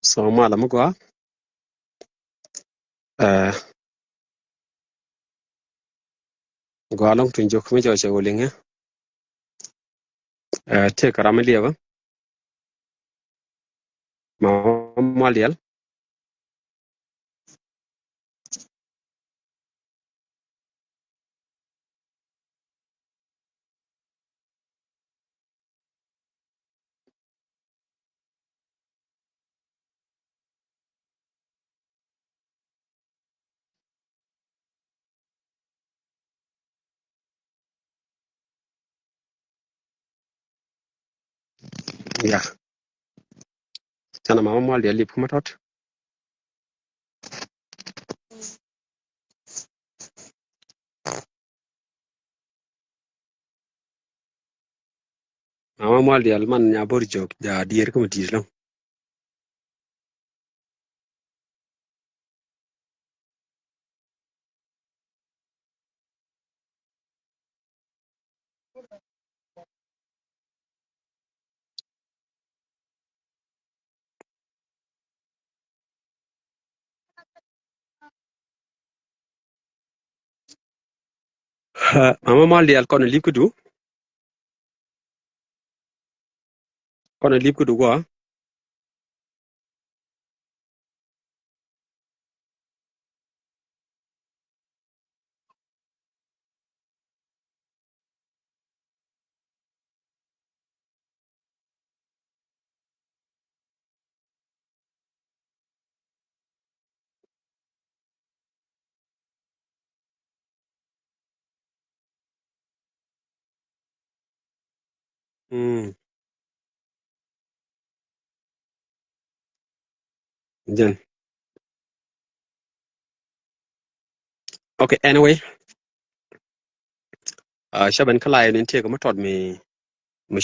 So malam gwa gwa long tun jok mi jo che wolinga te karama lieva ma malial ya tana ma malial lip kuma tot ma malial man nya bor jok ja dier kuma tirlo ma malial kono lip kudu gwa jen okay anyway shaban kala yin te kuma tot mi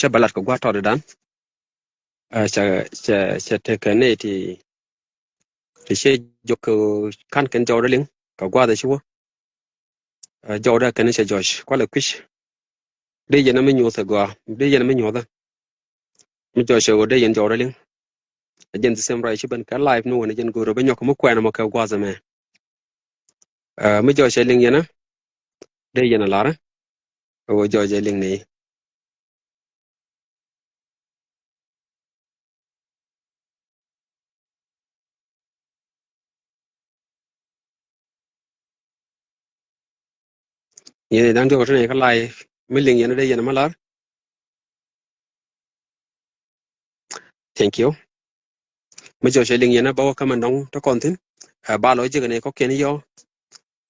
shabalat ko gwa tot dan cha te kane ti she jok kan ken jawdaling ka gwa da shiwo jawda kan she josh kwala kwish de yana mi nyota gwa de yana mi nyota mi josh wo de yan jawdaling jen ti sem rai shaban ka live no wona jen goro ba nyok mo kwana mo ka gwa za me mi josh ling yana de yana lara wo josh ling ne yene dan do ne ka live mi ling yana de yana malar thank you mi josh ling yana ba ka manong to kontin ba lo je ne ko ken yo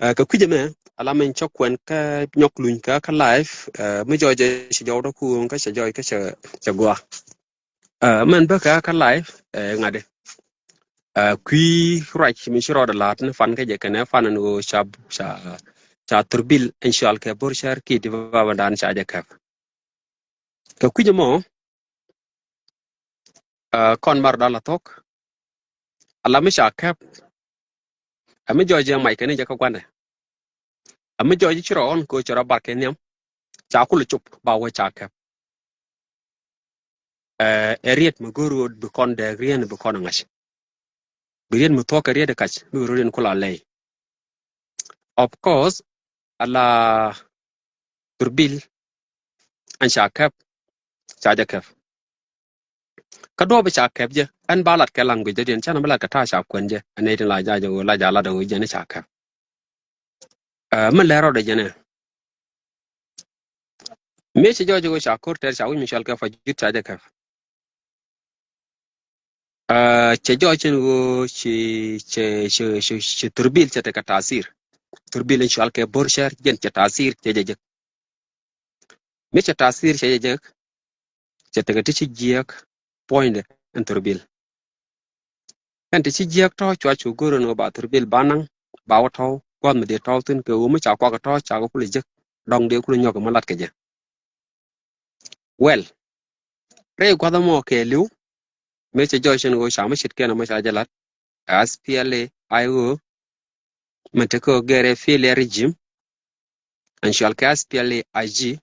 ka kuje me ala men chokwen ka nyok luñ ka live mi joje si jawdo ku ka se joy ka se gwa man ba ka live ngade kwi right mi shiro da lat ne fan ka je kana fan no sha cha turbil inshal ke borshar ki diva bandan cha ja kaf ka kujmo kon mar dala tok ala mi cha kaf ami joje mai kene ja ka kwande ami joje chiro on ko chiro barke nyam cha kulu chup ba wa cha kaf eriet magoro bu kon de rien bu kon ngash bien mu to ka riede kach bu roden kula lay of course ala turbil an cha kaf cha ja kaf ka do ba cha kaf je an balat ka langu je den chana balat ka ta cha kwen je ane tin la ja jo la ja la do je ne cha kaf ma lero de je ne me ci jojo cha kor ter cha wi michel ka fa jut cha ja kaf ce jojo go ci turbil ce ta ka tasir turbil michel ka borshar jen ce tasir ce je me ce tasir ce je ce ta ga ti ci jiyak point en turbil kan ti ci jiyak to chwa chu goro no ba turbil banang ba wa to kon me de to tin ke wo mu cha kwa ka to cha ko kuli je dong de kuli nyok ma lat ke je well re kwa da mo ke liu me ce jojo go cha ma chit ke na ma cha jalat SPLA IO Mateko gere file regime and shall cast PLA IG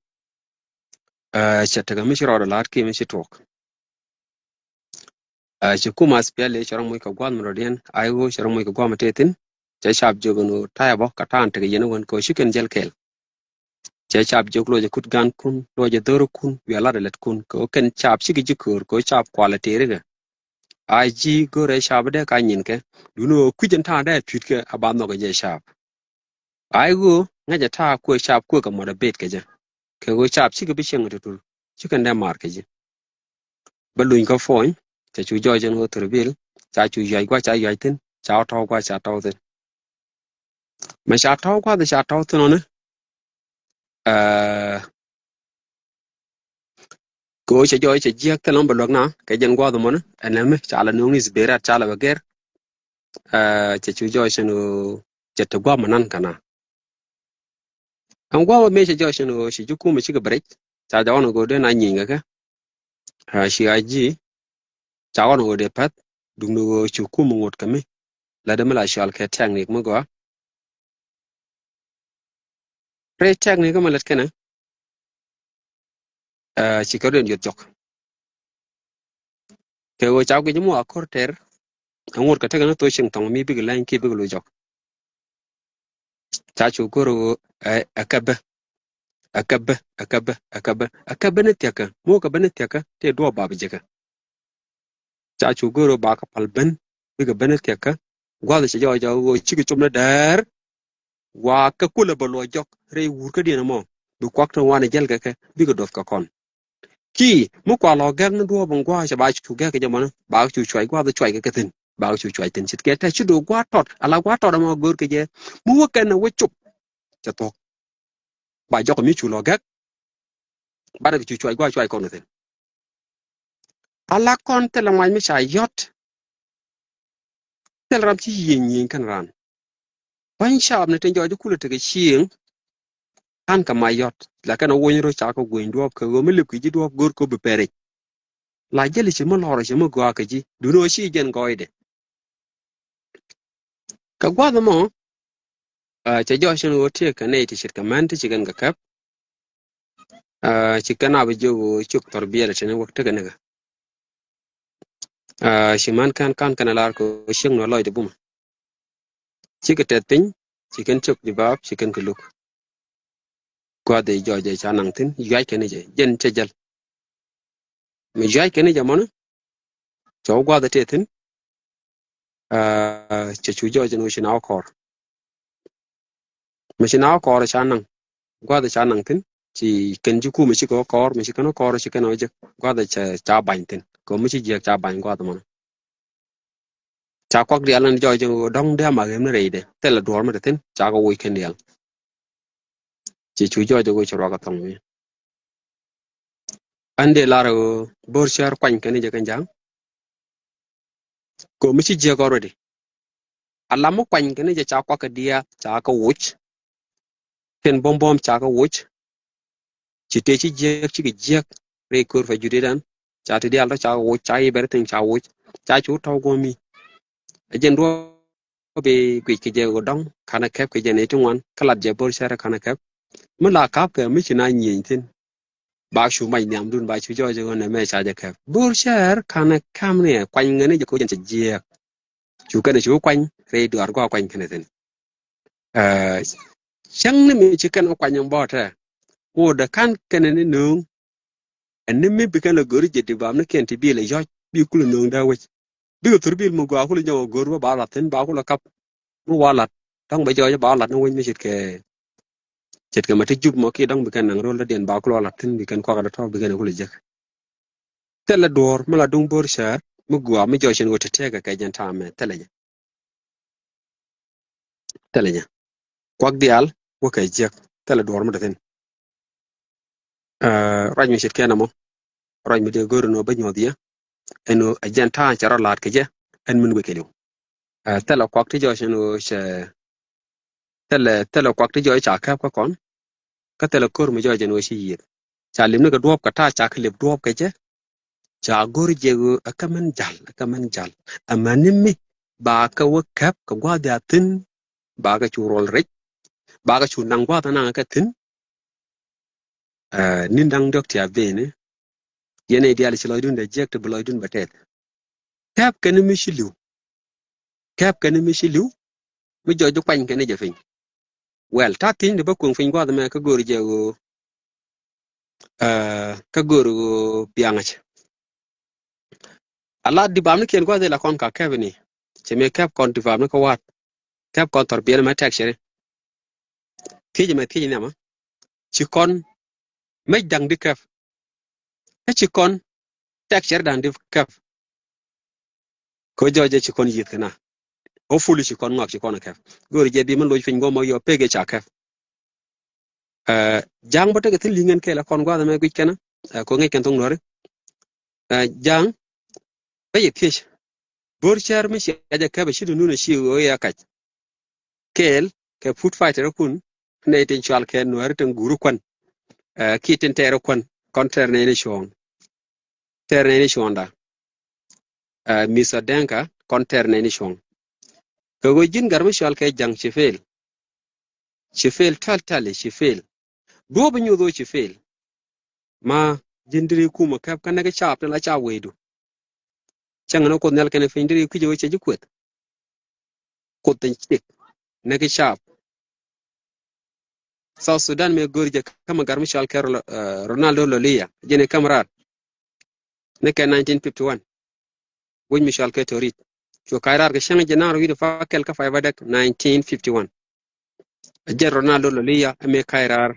chataga mishiro lar ki mishitok chukuma SPLA charang moy ka gwan mrodien IO charang moy ka gwan matetin cha shab jogono tayabo katan tege yene won ko shiken jel kel cha shab joglo je kut gan kun lo je doro kun wala de let kun ko ken chab shigi jikur ko chab quality rega IG gore shab de ka nyin ke duno kujen ta da twitke abano ga je shab IO ngaja ta ko shab ko ka moda bet ke je ke go chap chi ke bisheng de tur chi kan da mar ke ji baluin ka foin cha chu jo jen go turbil cha chu yai kwa cha yai tin cha tao kwa cha tao tin ma cha tao kwa de cha tao tin ne go cha jo cha ji ka lom balok na ke jen gwa do mon aname cha la nung is berat cha la bager cha chu jo chen go cha ta gwa manan kana an gwa me cha jo chen go shi ju ku me chi ga break cha da wono go de na nyinga ka shi aji cha wono go de pat dung no chu ku mo ngot kame la de mala shal ke technique mo go pre technique ma let kana ci ko den yot jok ke wo chaw ke mo akor ter ngot ka te na to shin tong mi big line ki big lo jok cha chu goro akabe akabe ne teka mo ka bene teka te do bab jeka cha chu goro ba ka pal ben big bene teka gwa de jo jo wo ci ke chumna dar wa ka kula ba lo jok re wur ka dina mo du kwak to wana jel ka big dof ka kon ki mu kwa lo gar na do bon gwa ba chu ga ke jamana ba chu chwai gwa da chwai ka tin ba chu chwai tin chit ke ta chu do gwa tot ala gwa tot ma gor ke je mu wa kana wa chup cha to ba jo ko mi chu lo ga ba da chu chwai gwa chwai kon tin ala kon te la mai mi cha yot tel ram chi yin yin kan ran ban shab ne ten jo ju kula te ke chieng kan ka mai yot la kana wo ni ro cha ko gwen do ka go mi le ki ji do gor ko be pere la jeli chi mo lo chi mo gwa ka ji du no shi gen goide ka gwa da mo cha jo shin wo te ka ne ti shit ka man ti chigan ga kap ci kana ba jogo chuk tarbiya tene wakta ga naga shi man kan kana lar ko shing no loy de bum ci ka tetpin ci kan chuk di bab ci kan kuluk ko de joje cha nang tin yai kene je jen che jal me yai kene je mon cho gwa de tetin che chu joje no shi na kor me shi na kor cha nang gwa de cha nang tin ci kan ji ku me shi ko kor me shi kan kor shi kan oje gwa de cha ban tin ko me shi je cha ban gwa de mon cha kwak di alan joje dong de ma gem re de tel dor ma de tin cha ko weekend yal ci chu joje go chro ka tong mi ande laro bor shar kwany kene je kan jang ko mi ci je ko already ala mo kwany kene je cha kwa ka dia cha ka wuch ken bom cha ka wuch chi te chi jek re kur fa judi dan cha te dial cha wuch cha i ber ting cha wuch cha chu to go mi jen do be gwi ke je go dong kana kep ke je ne tungwan kalat je bor shara kana kep mala kap ke mi china nyin tin ba shu mai nyam dun ba chu jo je ne me cha je kep bor shar kana kam ne kwany ngene je ko jen je chu kana chu kwany re do ar go kwany kene tin chang ne mi chi kan kwany bo ta wo da kan kene ne nung en ne mi bi kan gor je de ba ne ken ti bi le jo bi kul nung da we bi tur bil mu go kul jo gor ba la tin ba kul kap mu walat dang ba jo ba lat no we mi chit ke mati jup mo ki dang bi kan nang rol da den ba kul la tin bi kan ko ga to bi kan kul je tele dor mala dung bor shar mu go mi jo chen go te te ga jan ta me tele nya kwak dial wo kay je tele dor mo da tin raj mi chit ke na mo raj mi de gor no ba nyo dia eno ajan ta chara lat ke je en mun we ke tele kwak ti jo chen o she tele kwak ti jo cha ka ko kon ka tele kor mi jo jen o shi yit cha lim ne ga duop ka ta cha klip duop ke je cha gor je go akaman jal amanimi ba ka wo kap ka gwa da tin ba ka chu rol rek ba ka chu nang gwa ta na ka tin nin dang dok tia be ne yene dial ci loy dun de jek te loy dun batet kap ka ni mi shilu mi jojo kwany ke ne je fin wel ta tin de ba kun fin gwa da me ka gor je go ka gor go piangach ala di bam ne ken gwa de la kon ka kevni che me kap kon di bam ne ko wat kap kon tor bien ma tek shere tiji ne ma ci kon me dang di kaf ci kon tek shere dang di kaf ko joje ci kon yit kana o fulu ci kon ngok ci kon kaf gor je bi man lo fin go mo yo pege cha kaf jang bote ke tin lingen ke la kon gwa da me gwi kana ko ngi ken tong nore jang baye tish bor char mi shi aja ka ba shi nuna shi o ya ka kel ke food fighter kun ne tin chal ke nore ten guru kwan ki tin tere kwan konter ne shon ter ne shon da misa denka konter ne shon ko go jin gar mi shal ke jang chi fel tal chi fel do bu nyu do chi fel ma jindiri kuma kap kan ga chap la cha wedu changana ko nel kene findiri ku jo che jikwet ko tan chik na ga chap South Sudan me gorje kama garmi shal kero Ronaldo Lolia jene kamrat ne ke 1951 won mi shal ke torit to kairar ga shanga jana ro wido fakel ka fay badak 1951 je Ronaldo Lolia me kairar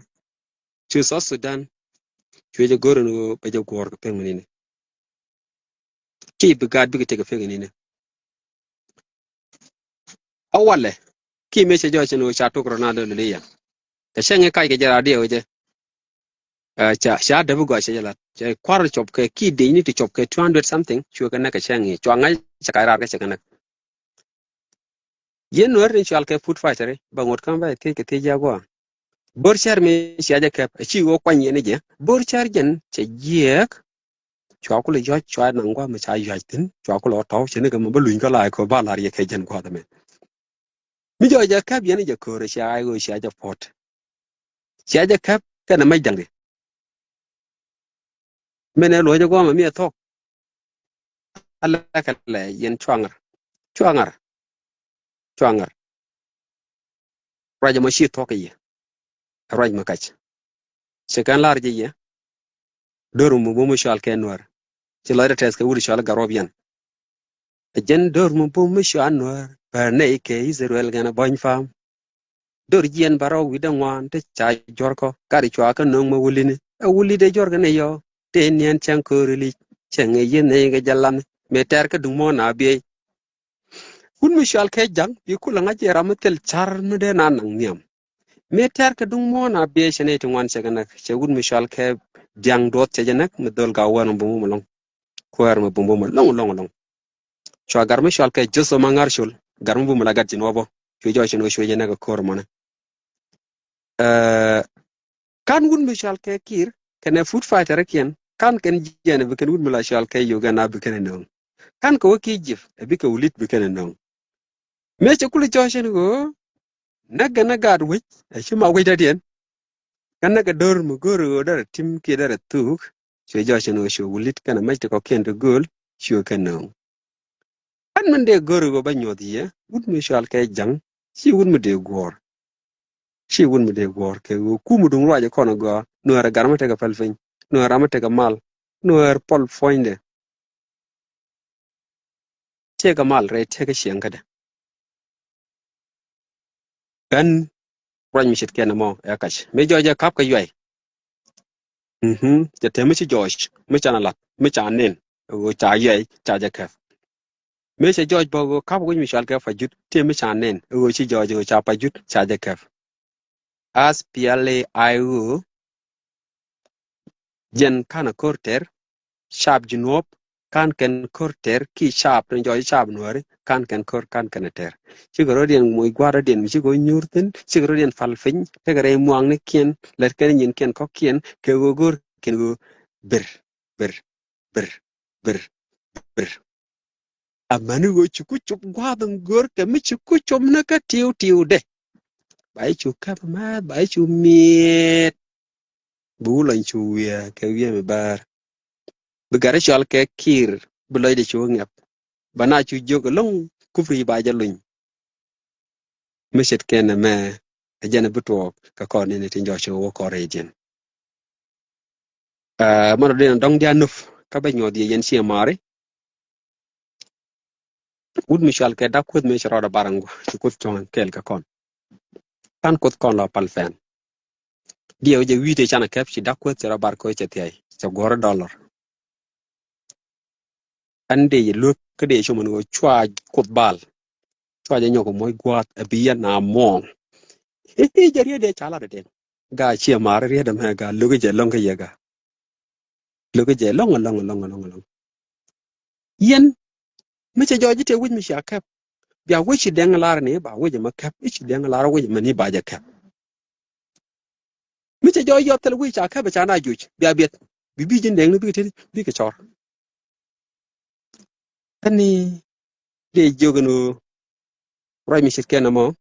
to South Sudan to je goro no be je gor ko pengunine ki bi gad bi te ga pengunine awale ki me che jo cheno cha to Ronaldo Lolia ka shanga kai ga jara de oje cha sha da bu go che jala che kwar chop ke ki de ni ti chop ke 200 something chu ka na ka shangi chwa ngai cha kairar ga che kana yen wer ni chal ke food fighter ba ngot kan ba te ke te jago bor char me si aja ke chi go kwan yen je bor char jen che yek chwa ko le jo chwa na ngwa ma cha ya tin chwa ko lo to che ne ga ma ba luin ka lai ko ba la ye ke jen ko da me mi jo ja kap yen je ko re sha ai go si aja pot si aja kap ka na mai dang de me ne lo ja go ma mi to ala ka le yen chwangar chwangar raja ma shi to ke ye raj ma kach se kan lar je ye doru mu bo mu shal ke nor ci la tes ke wuri shal garobian jen dor mu bo mu shal nor per ne ke Israel gana boñ fam dor jien baro wi de ngwan te cha jorko kari chwa ka nong ma wulini a wuli de jorga ne yo te nien chan ko rili chen ye ne ga jalam me ter ka dung mo na bi kun mu shal ke jang bi kula nga jera mutel char mu de na nang niam me ter ka dung mo na bi chene te ngwan che gana che gun mu shal ke jang dot che janak mu dol ga wanu bu mu long kwer ma bumbu ma long chwa garmi shal ke joso mangar shul garmu bu mala gat jinobo fi jo chino shwe jena ko kor mona uh, kan wun mishal ke kir kana food fighter ken kan ken jene be kan wun mishal ke Uganda be kan no kan ko ki jif be ka wulit be kan no me che kuli joshen go naga naga wit shi ma wita den kan naga dor mu goro dar tim ke dar tuk shi joshen go shi wulit kana mai ko ken to gol shi kan no kan man de goro go ba nyodi ye wun mishal ke jang shi wun mu de gor shi wun mu de gor ke ku mu dum waje kono go no ara garmate ga falfin no ara mate ga mal no ar pol foinde te ga mal re te ga shiyan kada gan ran mi shit kenan mo ya kash me joje kap ka yoy te te mi ci josh mi chana lat mi chanen go cha yoy cha ja ka me se joj bo go kap go mi shal ka fajut te mi chanen go ci joje go cha fajut cha ja ka as piale ayu jen kana korter shab jinop kan ken korter ki shab ren joy shab nuari kan ken kor kan ken ter sigoro den moy gwara den mi sigo nyurten sigoro den falfin tegare muang ne kien ler ken nyin ken ko kien ke go gor ken go ber ber ber ber ber amani go chuku chup gwadan gor ke mi chuku chom na ka tiu tiu de bai chu ka ma bai chu miet bu lan chu ya ke ye me bar begare chal ke kir bulai de chu ngap bana chu jog long kufri ba jalun miset ken me ajana buto ka ko ne tin jo chu wo ko region mano den dong dia nuf ka ba nyodi yen si mare wud michal ke da kud me shara barango kud chon kel ka kon kan kud kon la pal fen dia je wite chana kep ci da kud shara bar ko chetay so gor dollar ande ye luk ke de shumon go chwa kud bal chwa je nyoko moy gwat abiya na mon jariya de chala de ga chi mare re da me ga luge je long ke yega luge je long yen mi che joji te wud mi sha kep bia wuci deng lar ne ba wuji ma kep ichi deng lar wuji mani ba ja kep mi che joy yotel wuci cha kep cha na juj bia biet bibi jin deng ne bi te bi ke chor tani de jogano roy mi shit kena mo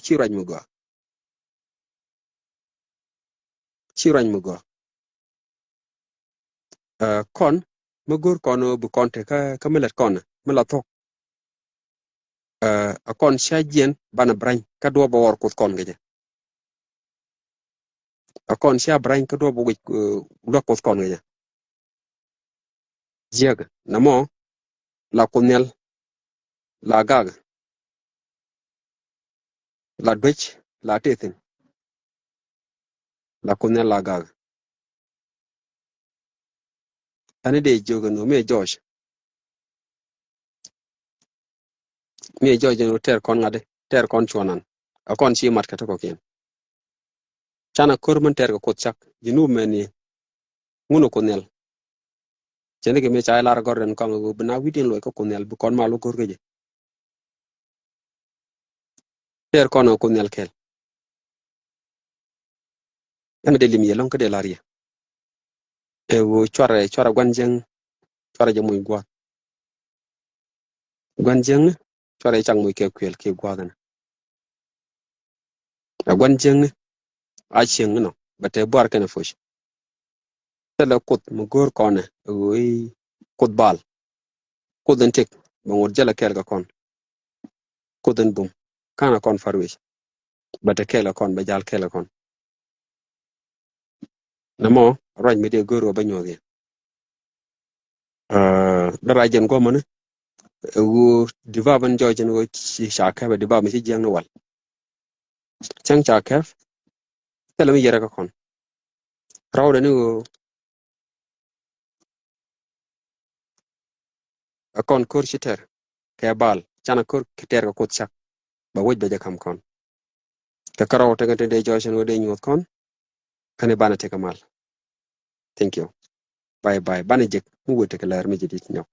chi raj mu go chi raj mu go kon ma gor kono bu konte ka melet kon mela tok a kon sha jien bana brain ka do ba wor kut kon geje a kon sha brain ka do bo do kut kon geje jeg namo la kunel la gag la dwech la tetin la kunel la gag tani de jogano me George no ter kon ngade ter kon chuanan a kon si mat kata ko ken chana kurman ter ko kotchak jinu meni nguno konel chene ke me chai lar gorden kon go bna widin lo ko konel bu kon malu gor geje ter kon konel kel en de lim yelon ko de laria e wo chwara gwanjeng chwara je muy gwa gwanjeng chwara chang muy ke kwel ke gwa gan a gwanjeng a cheng no bate bar kana fosh tele kot mu gor kone oi kot bal koden tek bangor jala kel ga kon koden bum kana kon farwe bate kela kon ba jal kela kon namo raj mi de goro ba nyoge dara jen go man wo diva ban jojen wo ci shaka ba diva mi ci jeng wal chang chaka tele mi yere ka kon rawde ni wo akon kor ci ter ke bal chana kor ki ter ka kot chak ba woj be kam kon ka karaw te ngate de jojen wo de nyot kon kane bana te kamal thank you bye bye bana jek mu wote ka lar mi jidit nyok